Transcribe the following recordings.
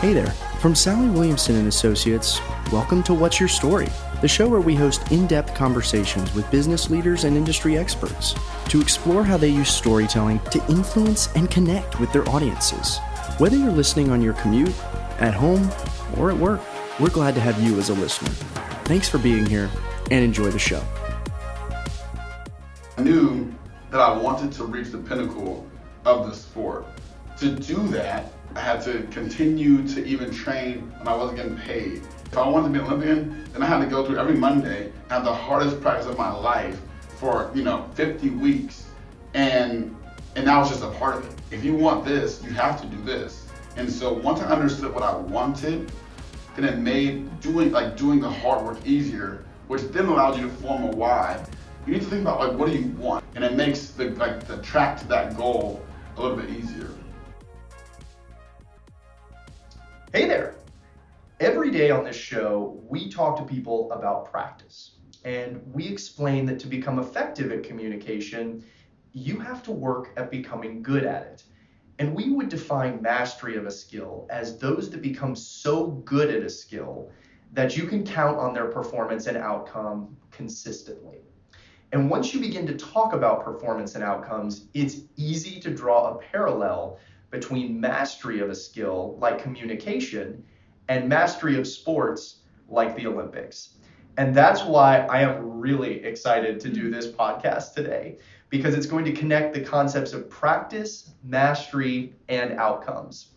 Hey there, from Sally Williamson and Associates, welcome to What's Your Story, the show where we host in-depth conversations with business leaders and industry experts to explore how they use storytelling to influence and connect with their audiences. Whether you're listening on your commute, at home, or at work, we're glad to have you as a listener. Thanks for being here and enjoy the show. I knew that I wanted to reach the pinnacle of the sport. To do that, I had to continue to even train when I wasn't getting paid. If I wanted to be an Olympian, then I had to go through every Monday and have the hardest practice of my life for 50 weeks. And that was just a part of it. If you want this, you have to do this. And so once I understood what I wanted, then it made doing the hard work easier, which then allows you to form a why. You need to think about what do you want, and it makes the track to that goal a little bit easier. Hey there! Every day on this show, we talk to people about practice, and we explain that to become effective at communication, you have to work at becoming good at it. And we would define mastery of a skill as those that become so good at a skill that you can count on their performance and outcome consistently. And once you begin to talk about performance and outcomes, it's easy to draw a parallel between mastery of a skill like communication and mastery of sports like the Olympics. And that's why I am really excited to do this podcast today, because it's going to connect the concepts of practice, mastery, and outcomes,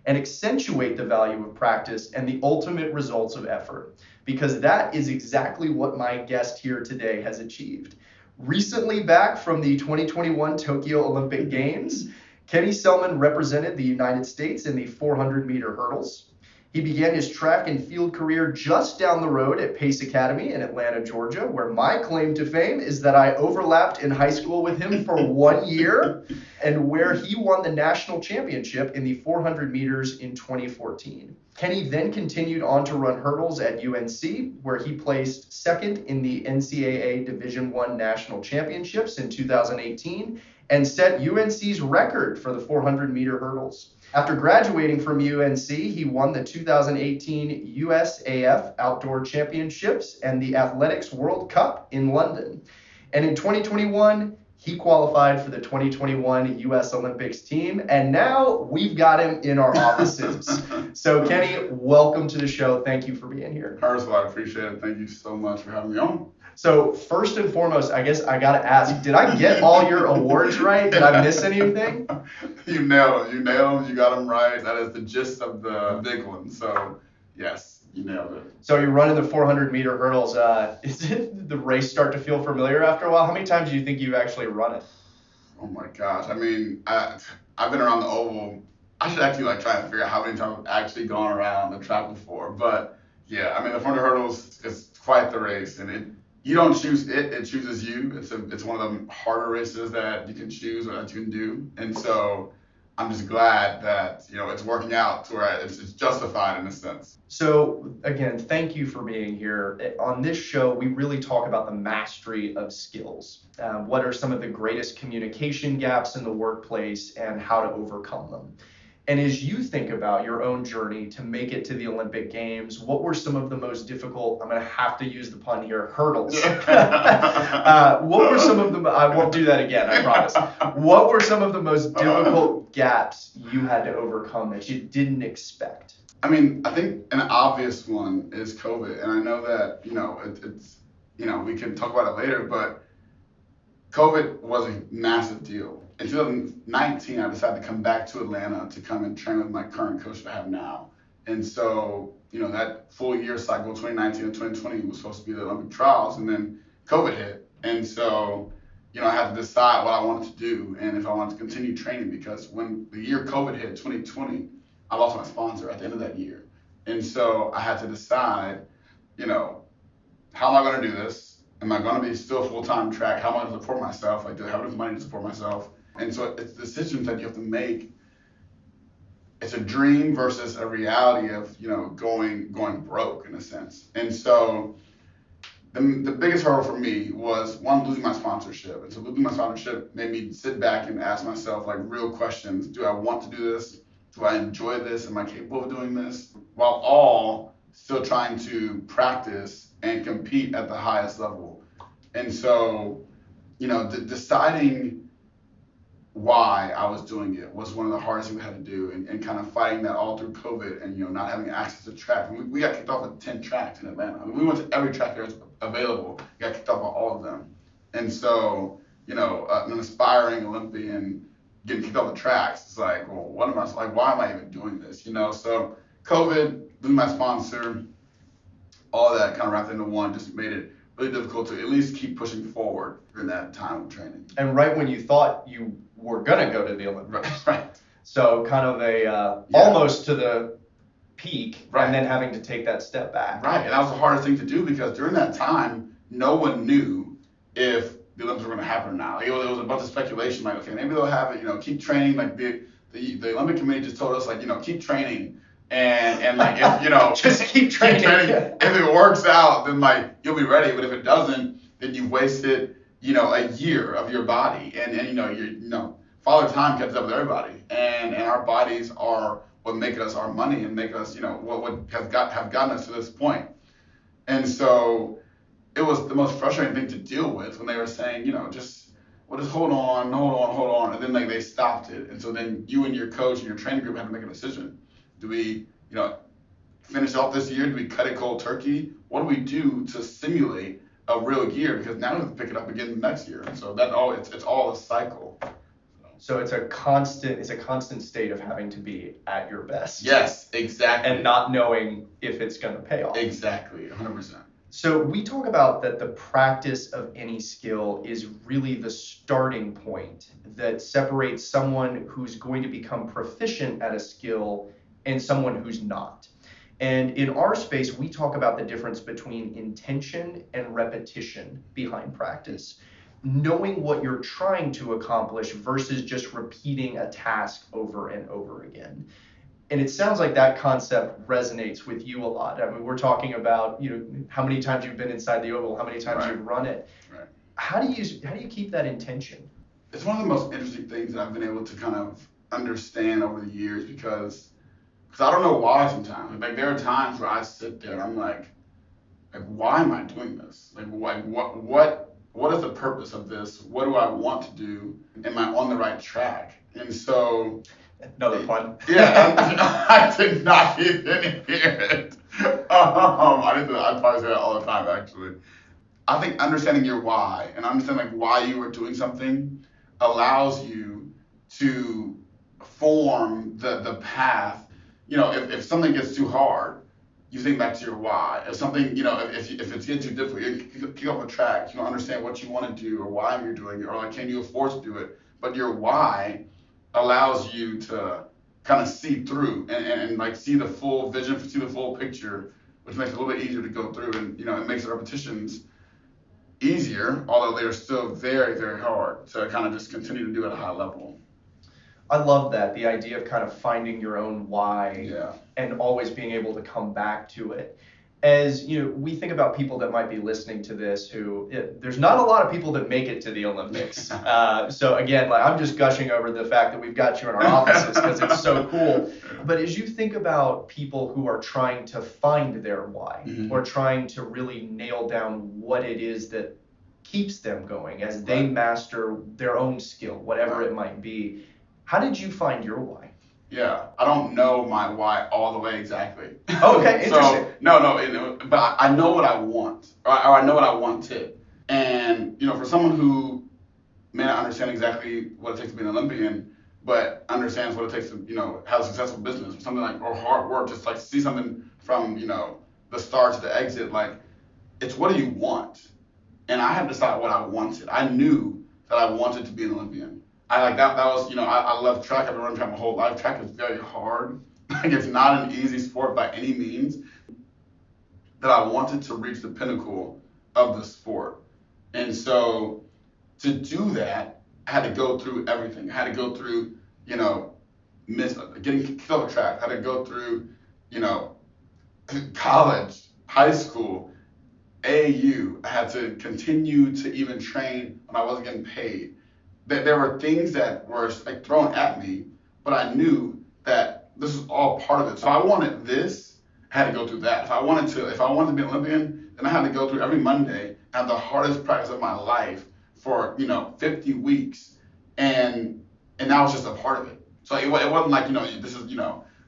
and accentuate the value of practice and the ultimate results of effort, because that is exactly what my guest here today has achieved. Recently back from the 2021 Tokyo Olympic Games, Kenny Selman represented the United States in the 400-meter hurdles. He began his track and field career just down the road at Pace Academy in Atlanta, Georgia, where my claim to fame is that I overlapped in high school with him for 1 year, and where he won the national championship in the 400 meters in 2014. Kenny then continued on to run hurdles at UNC, where he placed second in the NCAA Division I National Championships in 2018 and set UNC's record for the 400-meter hurdles. After graduating from UNC, he won the 2018 USAF Outdoor Championships and the Athletics World Cup in London. And in 2021, he qualified for the 2021 U.S. Olympics team, and now we've got him in our offices. So Kenny, welcome to the show. Thank you for being here. First of all, I appreciate it. Thank you so much for having me on. So first and foremost, I guess I got to ask, did I get all your awards right? Did I miss anything? You nailed them. You got them right. That is the gist of the big one. So yes, you nailed it. So you're running the 400-meter hurdles. Did the race start to feel familiar after a while? How many times do you think you've actually run it? Oh my gosh. I mean, I've been around the oval. I should actually try to figure out how many times I've actually gone around the track before. But yeah, I mean, the 400 hurdles is quite the race, and you don't choose it chooses you. It's one of the harder races that you can choose or that you can do. And so I'm just glad that, it's working out to where it's justified in a sense. So again, thank you for being here. On this show, we really talk about the mastery of skills. What are some of the greatest communication gaps in the workplace and how to overcome them? And as you think about your own journey to make it to the Olympic Games, what were some of the most difficult, I'm going to have to use the pun here, hurdles? What were some of them, I won't do that again, I promise. What were some of the most difficult gaps you had to overcome that you didn't expect? I mean, I think an obvious one is COVID. And I know that, it's we can talk about it later, but COVID was a massive deal. In 2019, I decided to come back to Atlanta to come and train with my current coach that I have now. And so, that full year cycle, 2019 and 2020, was supposed to be the Olympic trials, and then COVID hit. And so, I had to decide what I wanted to do and if I wanted to continue training, because when the year COVID hit, 2020, I lost my sponsor at the end of that year. And so I had to decide, how am I going to do this? Am I going to be still full-time track? How am I going to support myself? Do I have enough money to support myself? And so it's decisions that you have to make. It's a dream versus a reality of, going broke in a sense. And so the biggest hurdle for me was, one, losing my sponsorship. And so losing my sponsorship made me sit back and ask myself real questions. Do I want to do this? Do I enjoy this? Am I capable of doing this? While all still trying to practice and compete at the highest level. And so, deciding why I was doing it was one of the hardest things we had to do, and kind of fighting that all through COVID and, not having access to track. We got kicked off at 10 tracks in Atlanta. We went to every track that was available. We got kicked off at all of them. And so, an aspiring Olympian getting kicked off the tracks, it's like, well, why am I even doing this? So COVID, losing my sponsor, all that kind of wrapped into one just made it really difficult to at least keep pushing forward in that time of training. And right when you thought you were going to go to the Olympics. Right. So kind of almost to the peak, right. And then having to take that step back. Right, and that was the hardest thing to do because during that time, no one knew if the Olympics were going to happen or not. Like, it was a bunch of speculation, like, okay, maybe they'll have it, keep training. Like the Olympic Committee just told us, like, keep training. And like, if, just keep training. If it works out, then like, you'll be ready. But if it doesn't, then you've wasted, a year of your body. And Father Time catches up with everybody. And our bodies are what make us our money and make us, what have gotten us to this point. And so it was the most frustrating thing to deal with when they were saying, just hold on. And then like they stopped it. And so then you and your coach and your training group had to make a decision. Do we, finish off this year? Do we cut it cold turkey? What do we do to simulate a real year? Because now we have to pick it up again the next year. And so it's all a cycle. So it's a constant state of having to be at your best. Yes, exactly. And not knowing if it's going to pay off. Exactly, 100%. So we talk about that the practice of any skill is really the starting point that separates someone who's going to become proficient at a skill and someone who's not. And in our space, we talk about the difference between intention and repetition behind practice. Knowing what you're trying to accomplish versus just repeating a task over and over again. And it sounds like that concept resonates with you a lot. I mean, we're talking about, how many times you've been inside the oval, how many times right. you've run it. Right. How do you keep that intention? It's one of the most interesting things that I've been able to kind of understand over the years because I don't know why sometimes. Like there are times where I sit there and I'm like why am I doing this? Like what is the purpose of this? What do I want to do? Am I on the right track? And so another pun. Yeah, I did not even hear it. I probably say that all the time, actually. I think understanding your why and understanding why you are doing something allows you to form the path. If something gets too hard, you think back to your why. If something, if it's getting too difficult, you pick up a track. You don't understand what you want to do or why you're doing it, or like, can you afford to do it? But your why allows you to kind of see through and like see the full vision, see the full picture, which makes it a little bit easier to go through. And, it makes the repetitions easier, although they're still very, very hard to kind of just continue to do at a high level. I love that, the idea of kind of finding your own why Yeah. and always being able to come back to it. As we think about people that might be listening to this there's not a lot of people that make it to the Olympics. So again, like I'm just gushing over the fact that we've got you in our offices because it's so cool. But as you think about people who are trying to find their why mm-hmm. or trying to really nail down what it is that keeps them going as they right. master their own skill, whatever right. it might be, how did you find your why? Yeah, I don't know my why all the way exactly. Okay, interesting. So, no, but I know what I want, or I know what I wanted. And, for someone who may not understand exactly what it takes to be an Olympian, but understands what it takes to, have a successful business, or something like, or hard work, just like see something from, the start to the exit, like, it's what do you want? And I had to decide what I wanted. I knew that I wanted to be an Olympian. That was, I love track. I've been running track my whole life. Track is very hard. Like it's not an easy sport by any means. That I wanted to reach the pinnacle of the sport. And so to do that, I had to go through everything. I had to go through, getting kicked off a track. I had to go through, college, high school, AAU. I had to continue to even train when I wasn't getting paid. There were things that were like thrown at me, but I knew that this is all part of it. So if I wanted this, I had to go through that. If I wanted to be an Olympian, then I had to go through every Monday, have the hardest practice of my life for 50 weeks, and that was just a part of it. So it wasn't like this is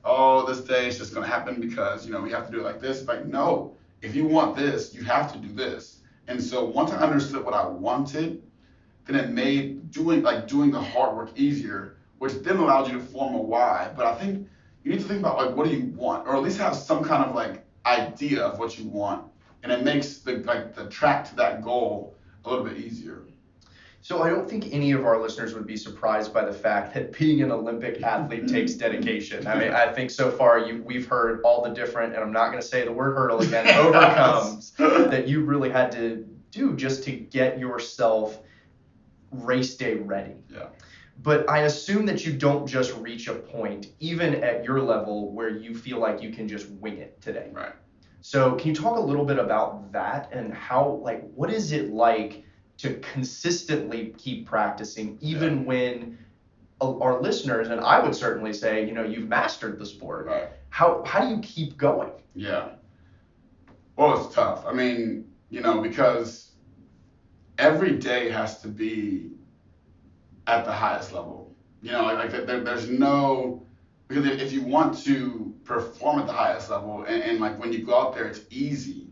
oh, this day is just gonna happen because we have to do it like this. Like, no, if you want this, you have to do this. And so once I understood what I wanted, then it made doing the hard work easier, which then allowed you to form a why. But I think you need to think about like, what do you want, or at least have some kind of like idea of what you want, and it makes the track to that goal a little bit easier. So I don't think any of our listeners would be surprised by the fact that being an Olympic athlete takes dedication. I mean, I think so far we've heard all the different, and I'm not going to say the word hurdle again, overcomes that you really had to do just to get yourself race day ready. Yeah. But I assume that you don't just reach a point, even at your level, where you feel like you can just wing it today. Right. So can you talk a little bit about that and how, like, what is it like to consistently keep practicing, even when our listeners, and I would certainly say, you've mastered the sport. Right. How do you keep going? Yeah. Well, it's tough. I mean, because every day has to be at the highest level. There's no, because if you want to perform at the highest level and like when you go out there, it's easy,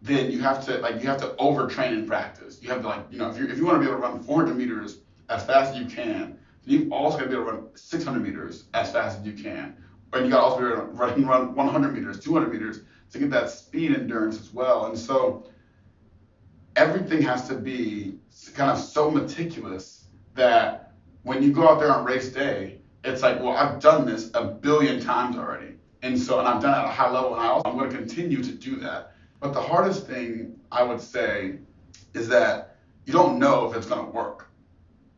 then you have to overtrain in practice. You have to if you want to be able to run 400 meters as fast as you can, then you've also got to be able to run 600 meters as fast as you can. And you got to also be able to run 100 meters, 200 meters to get that speed endurance as well. And so everything has to be kind of so meticulous that when you go out there on race day, it's like, well, I've done this a billion times already. And I've done it at a high level, and I'm going to continue to do that. But the hardest thing I would say is that you don't know if it's going to work.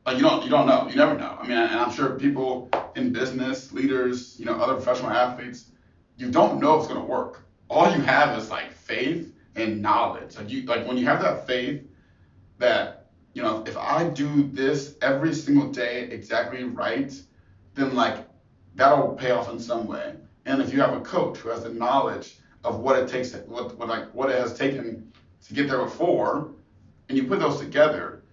Like you don't know. You never know. I mean, and I'm sure people in business, leaders, other professional athletes, you don't know if it's going to work. All you have is like faith and knowledge. Like when you have that faith that, if I do this every single day exactly right, then like that'll pay off in some way. And if you have a coach who has the knowledge of what it takes, what it has taken to get there before, and you put those together,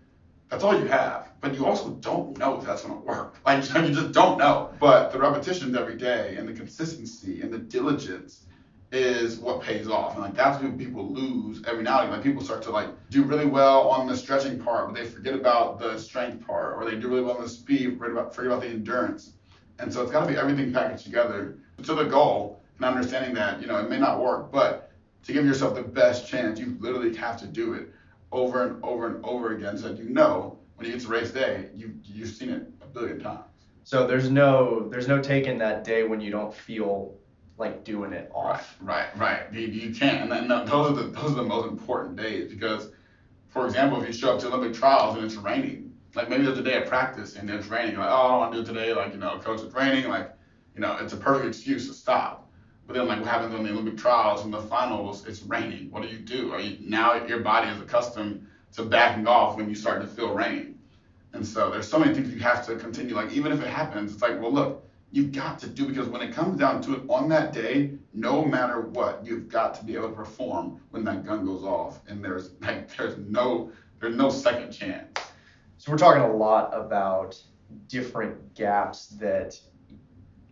that's all you have. But you also don't know if that's going to work. Like you just don't know. But the repetitions every day and the consistency and the diligence is what pays off. And like that's when people lose every now and then. Like people start to do really well on the stretching part, but they forget about the strength part, or they do really well on the speed, forget about the endurance. And so it's got to be everything packaged together to the goal, and understanding that it may not work, but to give yourself the best chance, you literally have to do it over and over and over again, so that when you get to race day, you've seen it a billion times. So there's no taking that day when you don't feel like doing it off. Right. You can't, and those are the most important days, because, for example, if you show up to Olympic trials and it's raining, like maybe there's a day of practice and it's raining, like, oh, I don't want to do it today, coach, it's raining, it's a perfect excuse to stop. But then what happens on the Olympic trials and the finals, it's raining. What do? Now your body is accustomed to backing off when you start to feel rain. And so there's so many things you have to continue, even if it happens, it's like, well, look, you've got to do, because when it comes down to it on that day, no matter what, you've got to be able to perform when that gun goes off, and there's no second chance. So we're talking a lot about different gaps that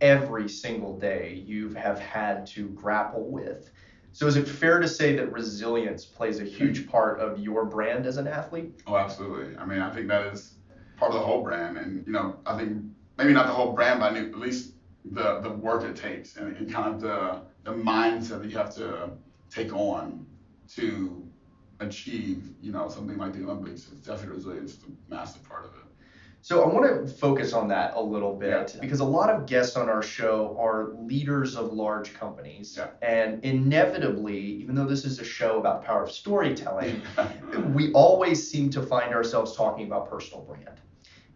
every single day you have had to grapple with. So is it fair to say that resilience plays a huge part of your brand as an athlete? Oh, absolutely. I mean, I think that is part of the whole brand, and I think maybe not the whole brand, but at least the work it takes, and kind of the mindset that you have to take on to achieve, something like the Olympics. It's definitely resilience, is a massive part of it. So I want to focus on that a little bit, because a lot of guests on our show are leaders of large companies. Yeah. And inevitably, even though this is a show about the power of storytelling, we always seem to find ourselves talking about personal brand.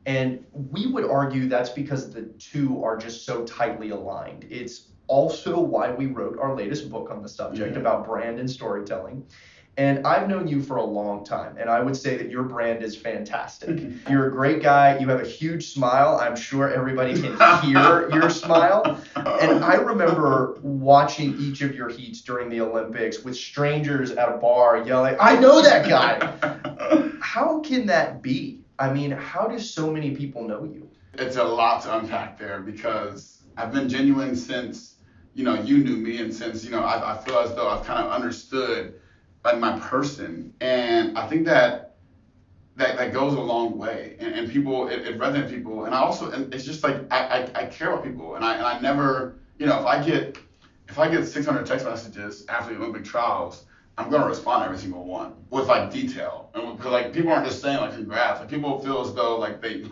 And we would argue that's because the two are just so tightly aligned. It's also why we wrote our latest book on the subject about brand and storytelling. And I've known you for a long time, and I would say that your brand is fantastic. You're a great guy. You have a huge smile. I'm sure everybody can hear your smile. And I remember watching each of your heats during the Olympics with strangers at a bar yelling, "I know that guy." How can that be? I mean, how do so many people know you? It's a lot to unpack there because I've been genuine since, you knew me, and since, I feel as though I've kind of understood like my person. And I think that goes a long way, and people, it resonates with people. And I also, and it's just like I care about people, and I never, if I get 600 text messages after the Olympic trials, I'm gonna respond to every single one with like detail, and because like people aren't just saying like congrats, like people feel as though like they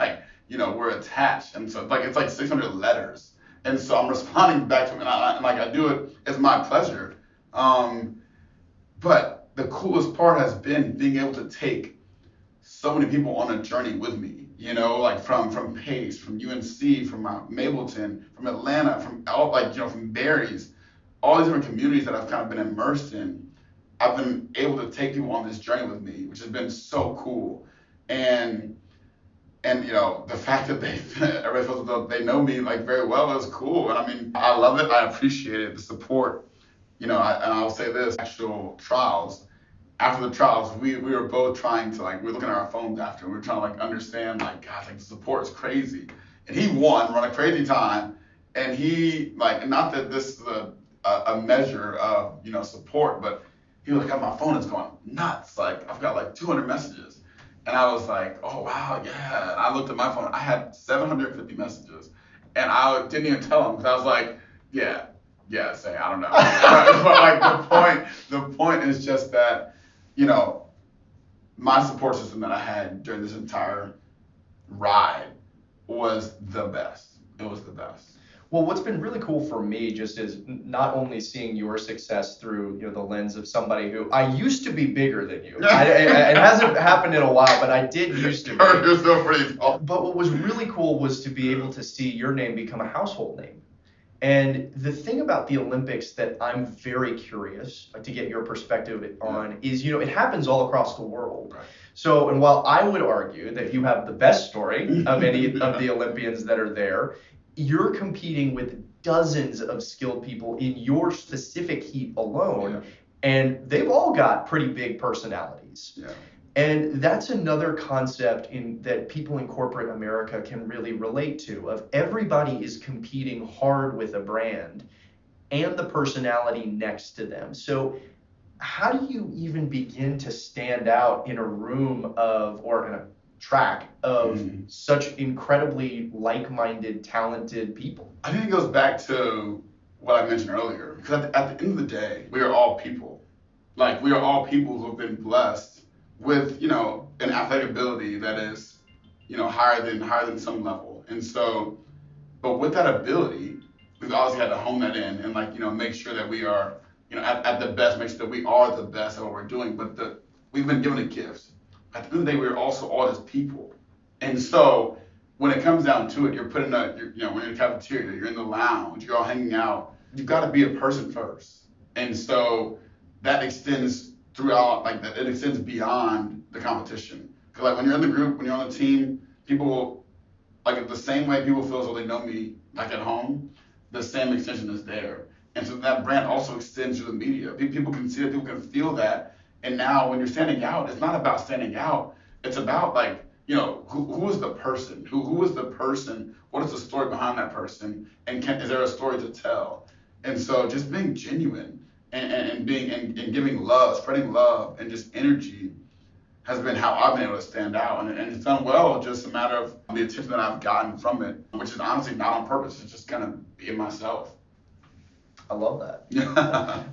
we're attached, and so it's like 600 letters, and so I'm responding back to them, and I do it. It's my pleasure. But the coolest part has been being able to take so many people on a journey with me, like from Pace, from UNC, from Mableton, from Atlanta, from all from Barry's, all these different communities that I've kind of been immersed in. I've been able to take people on this journey with me, which has been so cool. And the fact that everybody feels that they know me like very well is cool. And I mean, I love it. I appreciate it. The support. And I'll say this: actual trials. After the trials, we were both trying to we were looking at our phones after, and we were trying to understand gosh, the support is crazy. And he won, run a crazy time, and he not that this is a measure of support, but he was like, my phone is going nuts. I've got 200 messages. And I was like, oh wow, yeah. And I looked at my phone, I had 750 messages. And I didn't even tell him because I was like, yeah, say, I don't know. But the point is just that, my support system that I had during this entire ride was the best. It was the best. Well, what's been really cool for me just is not only seeing your success through the lens of somebody who I used to be bigger than you. It hasn't happened in a while, but I did used to be. You're still pretty tall. But what was really cool was to be able to see your name become a household name. And the thing about the Olympics that I'm very curious to get your perspective on is, it happens all across the world. Right. So, and while I would argue that you have the best story of any of the Olympians that are there, you're competing with dozens of skilled people in your specific heat alone, and they've all got pretty big personalities. Yeah. And that's another concept that people in corporate America can really relate to, of everybody is competing hard with a brand and the personality next to them. So how do you even begin to stand out in a room or in a track of such incredibly like-minded, talented people? I think it goes back to what I mentioned earlier, because at the end of the day, we are all people. We are all people who have been blessed with, an athletic ability that is, higher than some level. And so, but with that ability, we've obviously had to hone that in and make sure that we are, at the best, make sure that we are the best at what we're doing. But we've been given a gift. At the end of the day, we're also all just people. And so when it comes down to it, you're putting when you're in the cafeteria, you're in the lounge, you're all hanging out, you've got to be a person first. And so that extends throughout, it extends beyond the competition. Because when you're in the group, when you're on the team, people, the same way people feel as though they know me, at home, the same extension is there. And so that brand also extends to the media. People can see it, people can feel that. And now when you're standing out, it's not about standing out. It's about who is the person? Who is the person? What is the story behind that person? And is there a story to tell? And so just being genuine and giving love, spreading love and just energy has been how I've been able to stand out. And it's done well, just a matter of the attention that I've gotten from it, which is honestly not on purpose. It's just kind of being myself. I love that.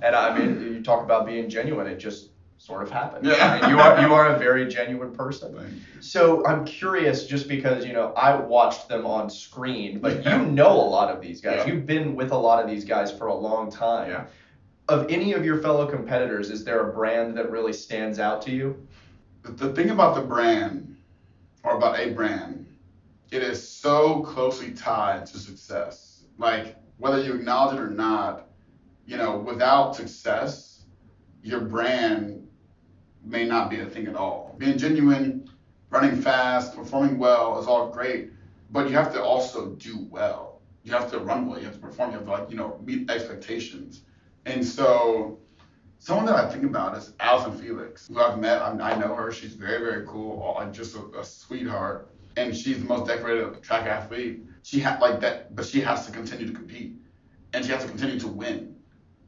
And I mean, you talk about being genuine, it just sort of happened. Yeah. I mean, you are a very genuine person. So I'm curious, just because, I watched them on screen, but you know a lot of these guys. Yeah. You've been with a lot of these guys for a long time. Yeah. Of any of your fellow competitors, is there a brand that really stands out to you? The thing about the brand, or about a brand, it is so closely tied to success. Whether you acknowledge it or not, without success, your brand may not be a thing at all. Being genuine, running fast, performing well is all great, but you have to also do well. You have to run well, you have to perform, you have to meet expectations. And so someone that I think about is Allison Felix, who I've met. I know her. She's very, very cool, like just a sweetheart. And she's the most decorated track athlete. She but she has to continue to compete, and she has to continue to win,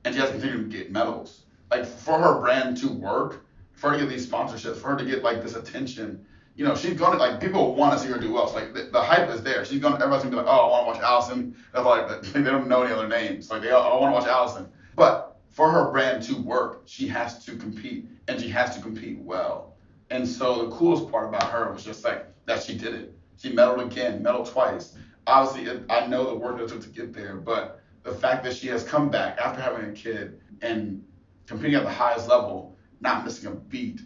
and she has to continue to get medals. Like for her brand to work, for her to get these sponsorships, for her to get like this attention, she's gonna people want to see her do well. So like the hype is there. Everybody's gonna be like, oh, I want to watch Allison. That's like they don't know any other names. Like I want to watch Allison, but for her brand to work, she has to compete, and she has to compete well. And so the coolest part about her was just like that she did it. She medaled again, medaled twice. Obviously, I know the work that it took to get there, but the fact that she has come back after having a kid and competing at the highest level, not missing a beat,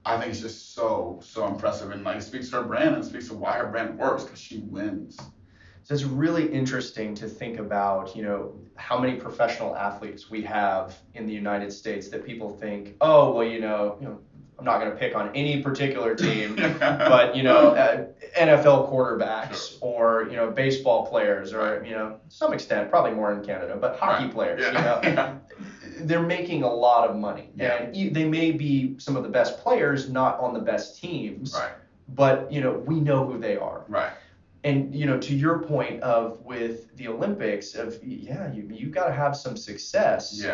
I think it's just so impressive. And it speaks to her brand and speaks to why her brand works, because she wins. So it's really interesting to think about, how many professional athletes we have in the United States that people think, oh, well, I'm not going to pick on any particular team, but, NFL quarterbacks or, baseball players or, to some extent, probably more in Canada, but hockey players, they're making a lot of money. Yeah. And they may be some of the best players, not on the best teams, Right. but, we know who they are. Right. And, to your point of with the Olympics you've got to have some success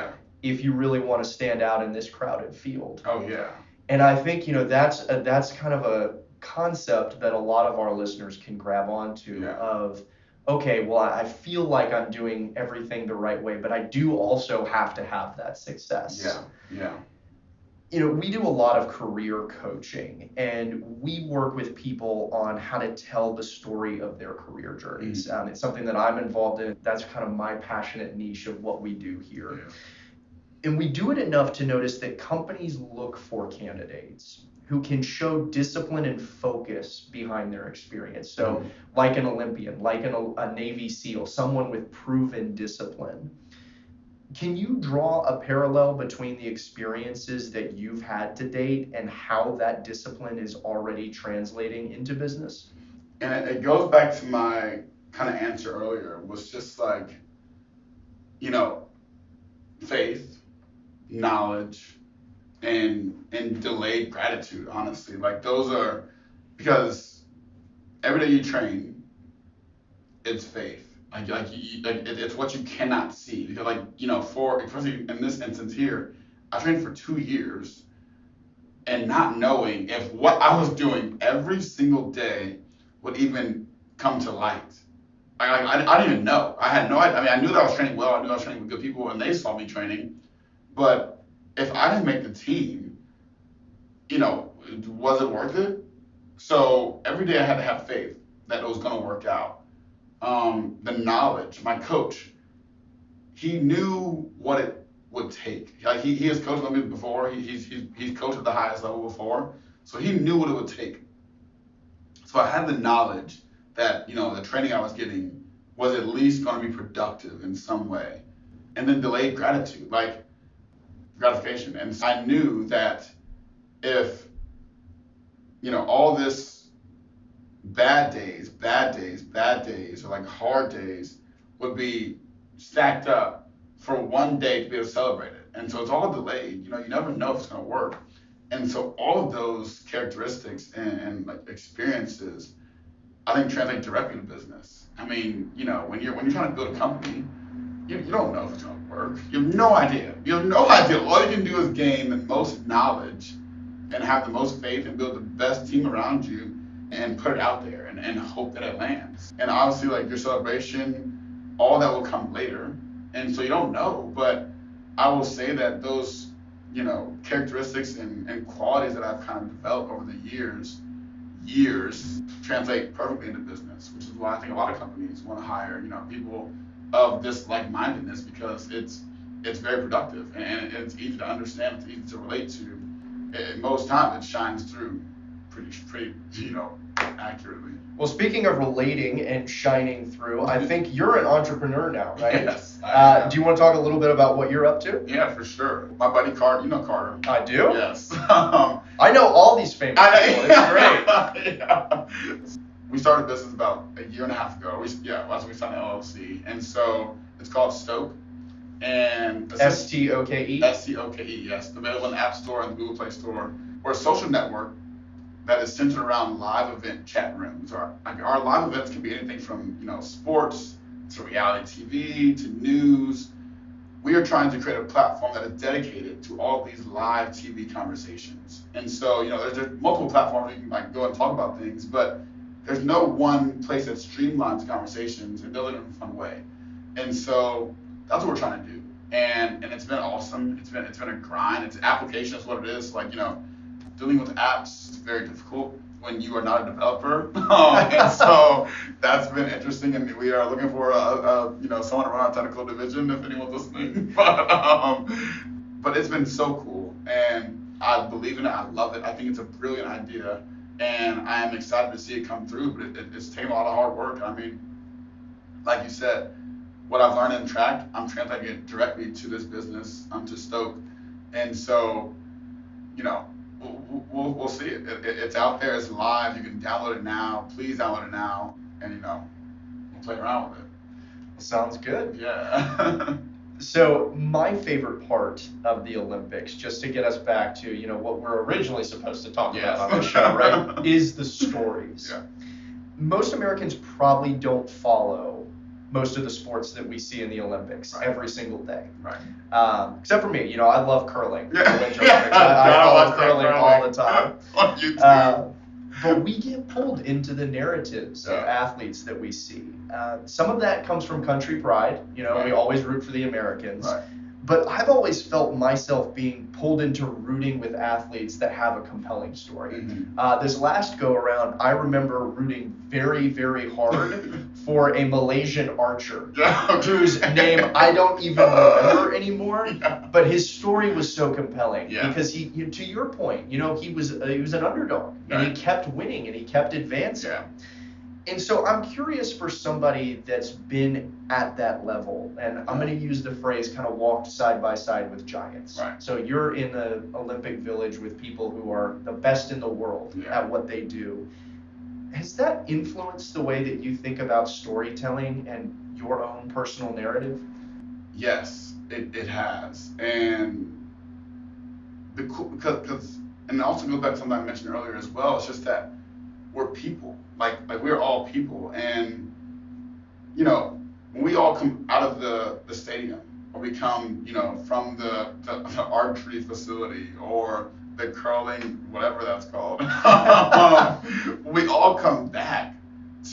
if you really want to stand out in this crowded field. Oh, yeah. And I think, that's kind of a concept that a lot of our listeners can grab onto of, okay, well, I feel like I'm doing everything the right way, but I do also have to have that success. Yeah. We do a lot of career coaching, and we work with people on how to tell the story of their career journeys. Mm-hmm. It's something that I'm involved in. That's kind of my passionate niche of what we do here. Yeah. And we do it enough to notice that companies look for candidates who can show discipline and focus behind their experience. So like an Olympian, like a Navy SEAL, someone with proven discipline. Can you draw a parallel between the experiences that you've had to date and how that discipline is already translating into business? And it goes back to my kind of answer earlier, was just like, faith, knowledge, and delayed gratitude, honestly. Like those are, because every day you train, it's faith. It's what you cannot see. Because especially in this instance here, I trained for 2 years and not knowing if what I was doing every single day would even come to light. I didn't even know. I had no idea. I mean, I knew that I was training well. I knew I was training with good people, and they saw me training. But if I didn't make the team, was it worth it? So every day I had to have faith that it was going to work out. The knowledge, my coach, he knew what it would take. Like he has coached Olympians before. He's coached at the highest level before, so he knew what it would take. So I had the knowledge that the training I was getting was at least going to be productive in some way, and then delayed gratitude, like gratification. And I knew that if all this bad days, or like hard days would be stacked up for one day to be able to celebrate it. And so it's all delayed. You never know if it's going to work. And so all of those characteristics and like experiences, I think translate directly to business. I mean, when you're trying to build a company, you don't know if it's going to work. You have no idea. All you can do is gain the most knowledge and have the most faith and build the best team around you and put it out there and hope that it lands. And obviously, like your celebration, all that will come later. And so you don't know, but I will say that those, characteristics and qualities that I've kind of developed over the years translate perfectly into business, which is why I think a lot of companies want to hire, people of this like-mindedness, because it's very productive and it's easy to understand, it's easy to relate to. Most times it shines through pretty accurately. Well, speaking of relating and shining through, I think you're an entrepreneur now, right? Yes. Do you want to talk a little bit about what you're up to? Yeah, for sure. My buddy Carter, you know Carter. I do? Yes. I know all these famous people. It's great. Yeah. We started a business about a year and a half ago. That's when we signed an LLC. And so it's called Stoke. And S-T-O-K-E? S-T-O-K-E, yes. Available in the App Store and the Google Play Store. We're a social network that is centered around live event chat rooms. Our live events can be anything from sports to reality TV to news. We are trying to create a platform that is dedicated to all of these live TV conversations. And so there's multiple platforms you can go and talk about things, but there's no one place that streamlines conversations and does it in a fun way. And so that's what we're trying to do. And it's been awesome. It's been a grind. It's an application, is what it is. Dealing with apps is very difficult when you are not a developer. And so that's been interesting. And we are looking for someone to run our technical division if anyone's listening. But it's been so cool, and I believe in it. I love it. I think it's a brilliant idea, and I am excited to see it come through. But it's taken a lot of hard work. I mean, like you said, what I've learned in track, I'm translating it directly to this business, to Stoke. And so, we'll see it. It's out there. It's live. You can download it now. Please download it now, and we'll play around with it. Sounds good. Yeah. So my favorite part of the Olympics, just to get us back to what we're originally supposed to talk about on the show, right, is the stories. Yeah. Most Americans probably don't follow most of the sports that we see in the Olympics every single day. Right. Except for me, I love curling. Yeah. The Winter Olympics. I follow curling all the time. On YouTube. But we get pulled into the narratives of athletes that we see. Some of that comes from country pride. We always root for the Americans. Right. But I've always felt myself being pulled into rooting with athletes that have a compelling story. Mm-hmm. This last go around, I remember rooting very, very hard for a Malaysian archer whose name I don't even remember anymore. Yeah. But his story was so compelling because he, to your point, he was an underdog and he kept winning and he kept advancing. Yeah. And so I'm curious for somebody that's been at that level, and I'm going to use the phrase kind of walked side by side with giants. Right. So you're in the Olympic Village with people who are the best in the world at what they do. Has that influenced the way that you think about storytelling and your own personal narrative? Yes, it has. And because and it also goes back to something I mentioned earlier as well, it's just that we're people. Like we're all people, and when we all come out of the stadium, or we come from the archery facility or the curling, whatever that's called, we all come back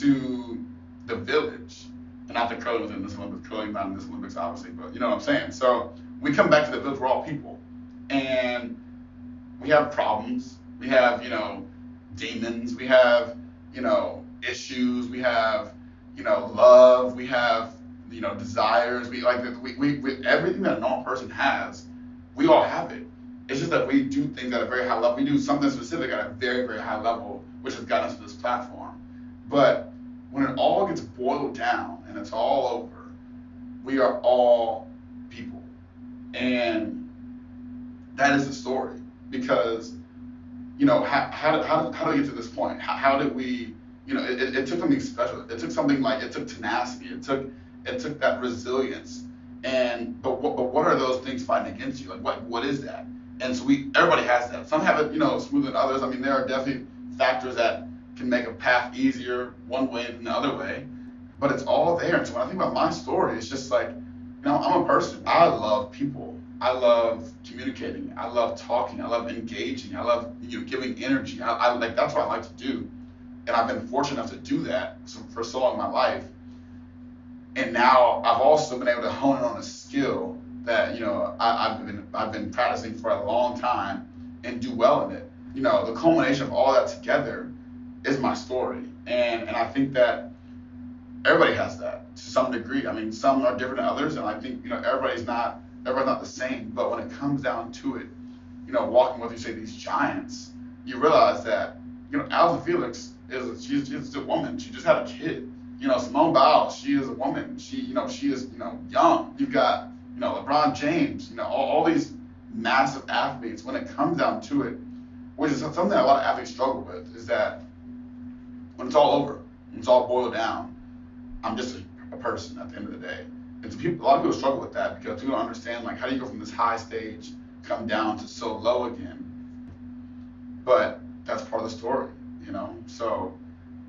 to the village. And not the curling within this Olympics, curling not in this Olympics obviously, but you know what I'm saying. So we come back to the village. We're all people, and we have problems. We have demons, we have, issues, we have, love, we have, desires, we everything that a normal person has, we all have it. It's just that we do things at a very high level. We do something specific at a very, very high level, which has gotten us to this platform. But when it all gets boiled down and it's all over, we are all people. And that is the story. Because how do we get to this point? How did we, it took something special. It took something it took tenacity. It took that resilience. But what are those things fighting against you? What is that? And so everybody has that. Some have it, smoother than others. I mean, there are definitely factors that can make a path easier one way than the other way. But it's all there. And so when I think about my story, it's just I'm a person. I love people. I love communicating. I love talking. I love engaging. I love giving energy. I that's what I like to do, and I've been fortunate enough to do that for so long in my life. And now I've also been able to hone in on a skill that I've been practicing for a long time and do well in it. The culmination of all that together is my story, and I think that everybody has that to some degree. I mean, some are different than others, and I think everybody's not the same, but when it comes down to it, walking with these giants, you realize that, Alvin Felix she's a woman. She just had a kid. Simone Biles, she is a woman. She is, young. You've got, LeBron James, all these massive athletes. When it comes down to it, which is something that a lot of athletes struggle with, is that when it's all over, when it's all boiled down, I'm just a person at the end of the day. And so a lot of people struggle with that because people don't understand, like, how do you go from this high stage, come down to so low again? But that's part of the story, So,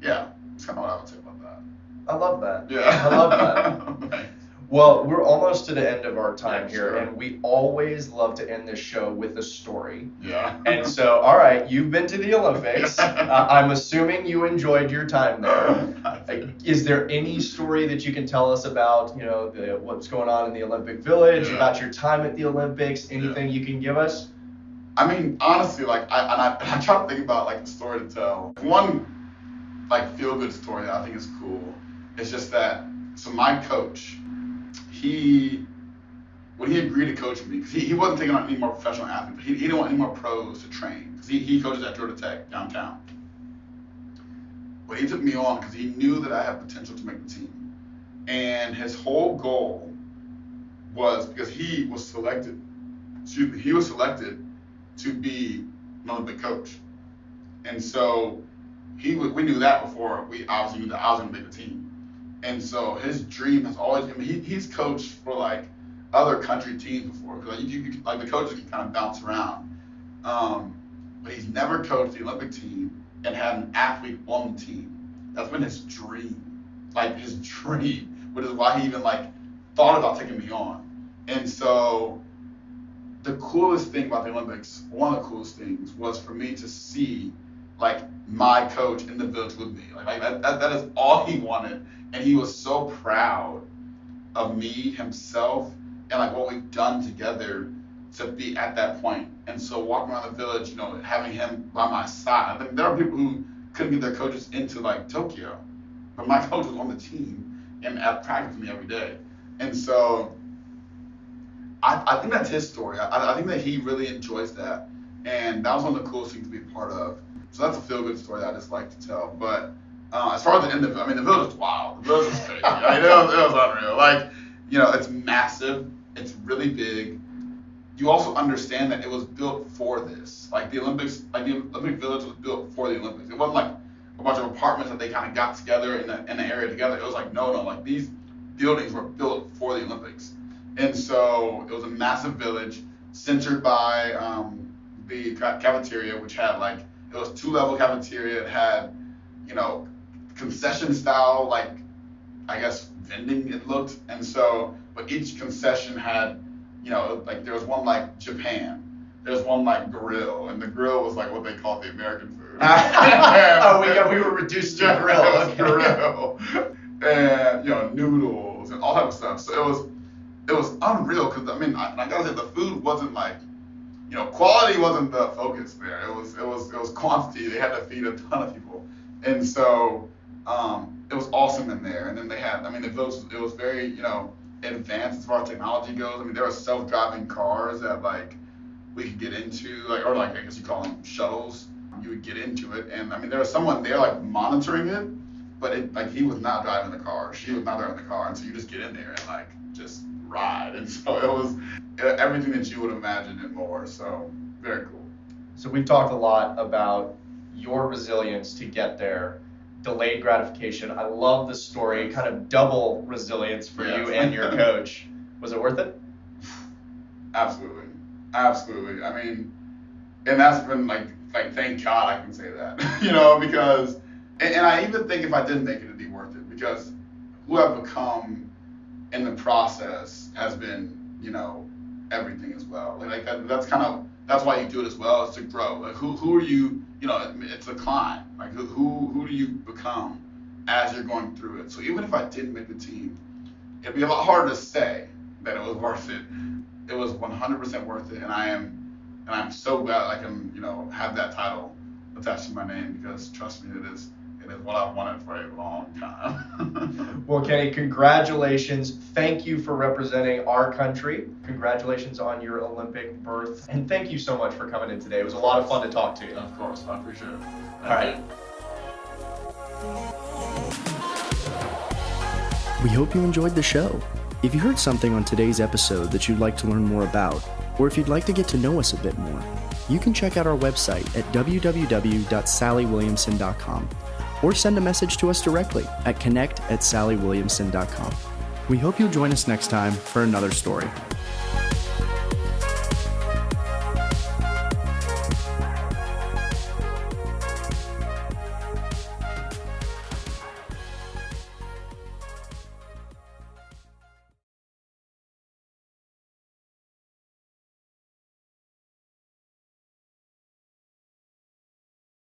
yeah, that's kind of what I would say about that. I love that. Yeah. I love that. Thanks. Well, we're almost to the end of our time here, sure. and we always love to end this show with a story. Yeah. And so, all right, you've been to the Olympics. I'm assuming you enjoyed your time there. Is there any story that you can tell us about, what's going on in the Olympic Village, about your time at the Olympics? Anything you can give us? I mean, honestly, like, I try to think about, like, the story to tell. One, like, feel-good story that I think is cool. It's just that, so my coach, when he agreed to coach me, because he wasn't taking on any more professional athletes, he didn't want any more pros to train, because he coaches at Georgia Tech downtown. But he took me on because he knew that I had potential to make the team. And his whole goal was, because he was selected to be an Olympic coach. And so we knew that before we obviously knew that I was going to make the team. And so his dream has always been, he's coached for, like, other country teams before. Like, the coaches can kind of bounce around. But he's never coached the Olympic team and had an athlete on the team. That's been his dream. Like, his dream, which is why he even, like, thought about taking me on. And so the coolest thing about the Olympics, one of the coolest things, was for me to see, like, my coach in the village with me. Like that is all he wanted. And he was so proud of me, himself, and, like, what we've done together to be at that point. And so walking around the village, having him by my side. I mean, there are people who couldn't get their coaches into, like, Tokyo, but my coach was on the team and at practice with me every day. And so I think that's his story. I think that he really enjoys that. And that was one of the coolest things to be a part of. So that's a feel-good story that I just like to tell. But as far as the end of it, I mean, the village was wild. The village was crazy. I mean, it was unreal. Like, it's massive. It's really big. You also understand that it was built for this. Like, the Olympics, like, the Olympic Village was built for the Olympics. It wasn't like a bunch of apartments that they kind of got together in the area together. It was like, no, like, these buildings were built for the Olympics. And so it was a massive village centered by the cafeteria, which had, like, it was 2-level cafeteria. It had, concession style, like, I guess, vending, it looked. And so, but each concession had, like, there was one, like, Japan. There's one, like, grill. And the grill was, like, what they call the American food. We were reduced to grill. Grill. And, noodles and all that stuff. So it was unreal because, I mean, I gotta say, the food wasn't, like, quality wasn't the focus there. It was quantity. They had to feed a ton of people. And so it was awesome in there. And then they had, I mean, it was very, advanced as far as technology goes. I mean, there were self-driving cars that, like, we could get into, like, or, like, I guess you call them shuttles. You would get into it. And, I mean, there was someone there, like, monitoring it, but like, he was not driving the car. She was not driving the car. And so you just get in there and, like, just ride. And so it was everything that you would imagine and more. So very cool. So we've talked a lot about your resilience to get there, delayed gratification. I love the story, kind of double resilience for you and your coach. Was it worth it? Absolutely. I mean, and that's been like thank God I can say that, because, and I even think if I didn't make it, it'd be worth it, because who I've become in the process has been, everything as well. Like that's why you do it as well, is to grow. Like, who are you, it's a climb. Like, who do you become as you're going through it? So even if I didn't make the team, it'd be a lot harder to say that it was worth it. It was 100% worth it, and I'm so glad I can, have that title attached to my name, because trust me, it is what I've wanted for a long time. Well, Kenny, congratulations. Thank you for representing our country. Congratulations on your Olympic berth. And thank you so much for coming in today. It was a lot of fun to talk to you. Of course, I appreciate it. All right. We hope you enjoyed the show. If you heard something on today's episode that you'd like to learn more about, or if you'd like to get to know us a bit more, you can check out our website at www.sallywilliamson.com or send a message to us directly at connect@sallywilliamson.com. We hope you'll join us next time for another story.